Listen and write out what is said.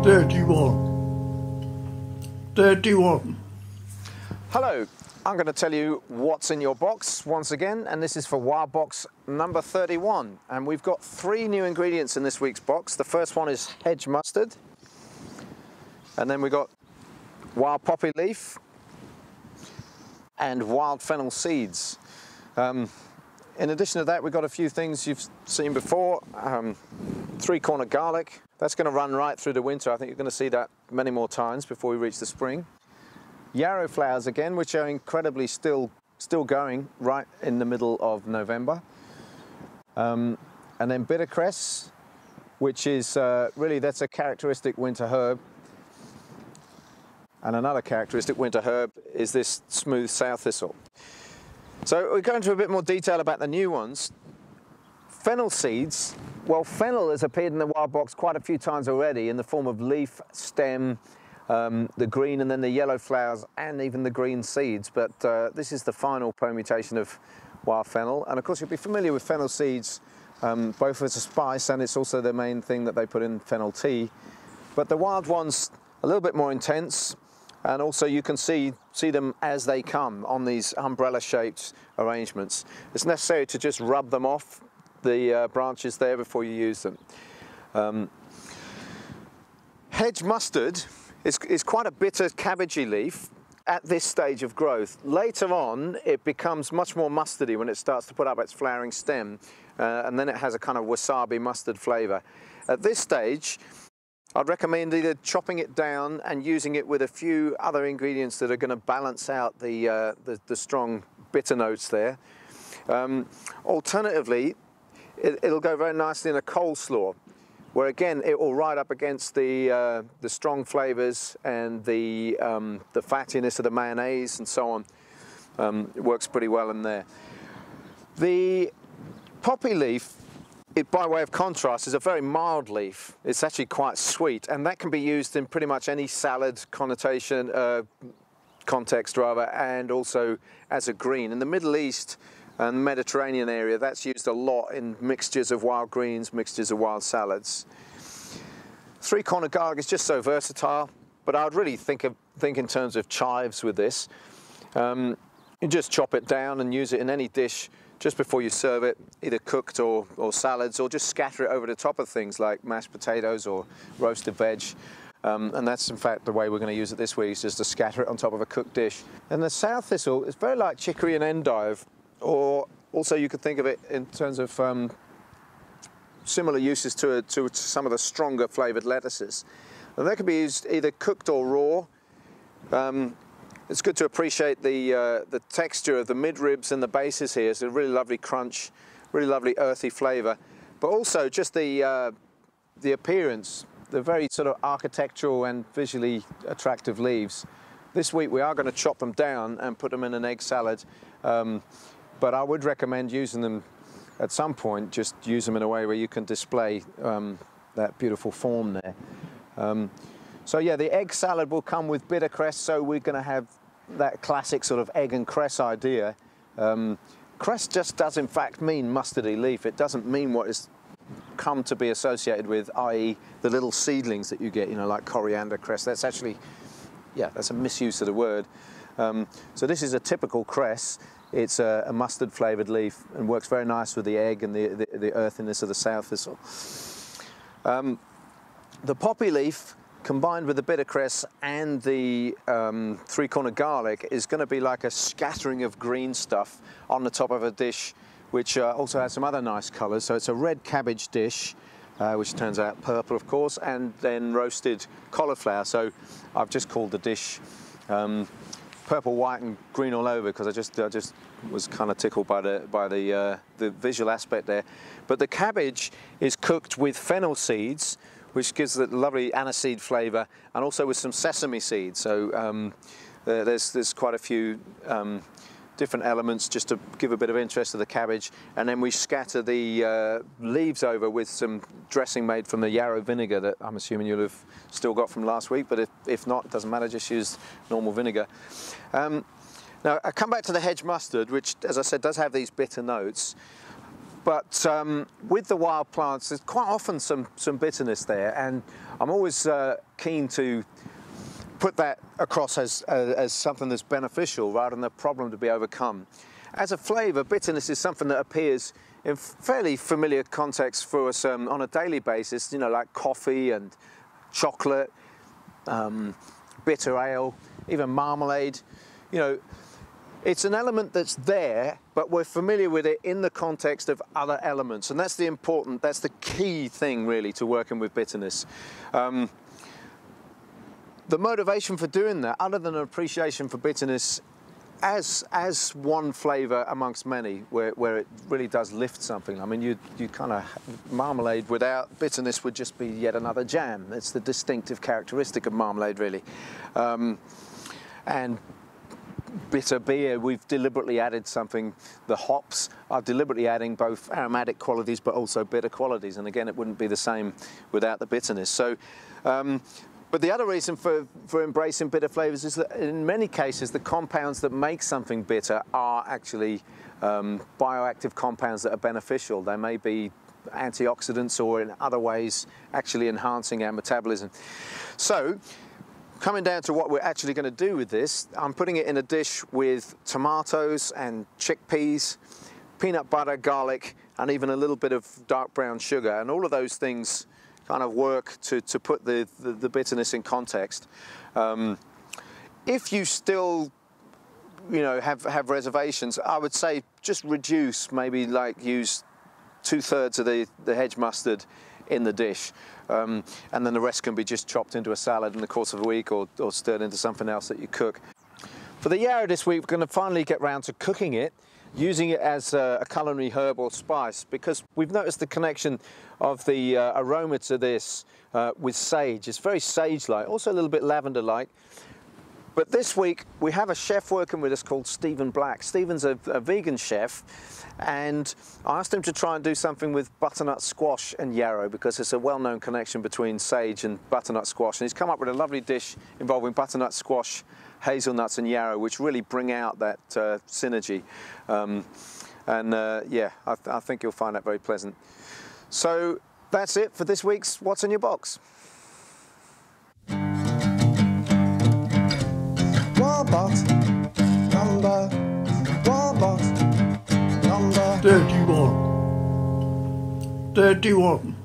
31. Hello, I'm going to tell you what's in your box once again, and this is for Wild Box number 31. And we've got 3 new ingredients in this week's box. The first one is hedge mustard, and then we've got wild poppy leaf and wild fennel seeds. In addition to that, we've got a few things you've seen before. 3-corner garlic. That's going to run right through the winter. I think you're going to see that many more times before we reach the spring. Yarrow flowers again, which are incredibly still going right in the middle of November. And then bittercress, which is really, that's a characteristic winter herb. And another characteristic winter herb is this smooth sow thistle. So we're going into a bit more detail about the new ones. Fennel seeds, well, fennel has appeared in the Wild Box quite a few times already in the form of leaf, stem, the green and then the yellow flowers and even the green seeds. But this is the final permutation of wild fennel. And of course you'll be familiar with fennel seeds, both as a spice and it's also the main thing that they put in fennel tea. But the wild ones, a little bit more intense. And also you can see them as they come on these umbrella-shaped arrangements. It's necessary to just rub them off the branches there before you use them. Hedge mustard is quite a bitter cabbagey leaf at this stage of growth. Later on, it becomes much more mustardy when it starts to put up its flowering stem, and then it has a kind of wasabi mustard flavour. At this stage, I'd recommend either chopping it down and using it with a few other ingredients that are going to balance out the strong bitter notes there. Alternatively, it'll go very nicely in a coleslaw, where again it will ride up against the strong flavours and the fattiness of the mayonnaise and so on. It works pretty well in there. The poppy leaf, by way of contrast, is a very mild leaf. It's actually quite sweet, and that can be used in pretty much any salad connotation, context rather, and also as a green. In the Middle East and Mediterranean area, that's used a lot in mixtures of wild greens, mixtures of wild salads. 3-corner garlic is just so versatile, but I'd really think in terms of chives with this. You just chop it down and use it in any dish just before you serve it, either cooked or salads, or just scatter it over the top of things like mashed potatoes or roasted veg. And that's in fact the way we're going to use it this week, is just to scatter it on top of a cooked dish. And the sow thistle is very like chicory and endive, or also you could think of it in terms of similar uses to some of the stronger flavoured lettuces. And they can be used either cooked or raw. It's good to appreciate the texture of the mid-ribs and the bases here. It's a really lovely crunch, really lovely earthy flavour, but also just the appearance, the very sort of architectural and visually attractive leaves. This week we are going to chop them down and put them in an egg salad, but I would recommend using them at some point, just use them in a way where you can display that beautiful form there. So yeah, the egg salad will come with bittercress, so we're going to have that classic sort of egg and cress idea. Cress just does in fact mean mustardy leaf. It doesn't mean what is come to be associated with, i.e. the little seedlings that you get, you know, like coriander cress. That's actually, yeah, that's a misuse of the word. So this is a typical cress. It's a mustard flavoured leaf and works very nice with the egg and the earthiness of the sow thistle. The poppy leaf, combined with the bittercress and the 3-corner garlic, is going to be like a scattering of green stuff on the top of a dish, which also has some other nice colours. So it's a red cabbage dish, which turns out purple, of course, and then roasted cauliflower. So I've just called the dish purple, white, and green all over because I just was kind of tickled by the visual aspect there. But the cabbage is cooked with fennel seeds, which gives it a lovely aniseed flavour, and also with some sesame seeds. So there's quite a few different elements just to give a bit of interest to the cabbage. And then we scatter the leaves over with some dressing made from the yarrow vinegar that I'm assuming you'll have still got from last week, but if not, it doesn't matter, just use normal vinegar. Now I come back to the hedge mustard, which, as I said, does have these bitter notes. But with the wild plants, there's quite often some bitterness there, and I'm always keen to put that across as something that's beneficial rather than a problem to be overcome. As a flavour, bitterness is something that appears in fairly familiar contexts for us on a daily basis, you know, like coffee and chocolate, bitter ale, even marmalade. You know, it's an element that's there, but we're familiar with it in the context of other elements, and that's the key thing really to working with bitterness. The motivation for doing that, other than an appreciation for bitterness as one flavour amongst many, where it really does lift something. I mean, you kind of, marmalade without bitterness would just be yet another jam. It's the distinctive characteristic of marmalade, really. And bitter beer, we've deliberately added something. The hops are deliberately adding both aromatic qualities but also bitter qualities, and again, it wouldn't be the same without the bitterness. So. But the other reason for embracing bitter flavours is that in many cases the compounds that make something bitter are actually bioactive compounds that are beneficial. They may be antioxidants or in other ways actually enhancing our metabolism. So coming down to what we're actually going to do with this, I'm putting it in a dish with tomatoes and chickpeas, peanut butter, garlic, and even a little bit of dark brown sugar, and all of those things kind of work to put the bitterness in context. If you still, you know, have reservations, I would say just reduce, maybe like use 2/3 of the hedge mustard in the dish, and then the rest can be just chopped into a salad in the course of a week, or stirred into something else that you cook. For the yarrow this week, we're going to finally get round to cooking it, using it as a culinary herb or spice, because we've noticed the connection of the aroma to this with sage. It's very sage-like, also a little bit lavender-like. But this week we have a chef working with us called Stephen Black. Stephen's a vegan chef, and I asked him to try and do something with butternut squash and yarrow, because there's a well-known connection between sage and butternut squash, and he's come up with a lovely dish involving butternut squash, hazelnuts and yarrow, which really bring out that synergy. Yeah, I think you'll find that very pleasant. So that's it for this week's What's in Your Box. Warbot number 31. 31.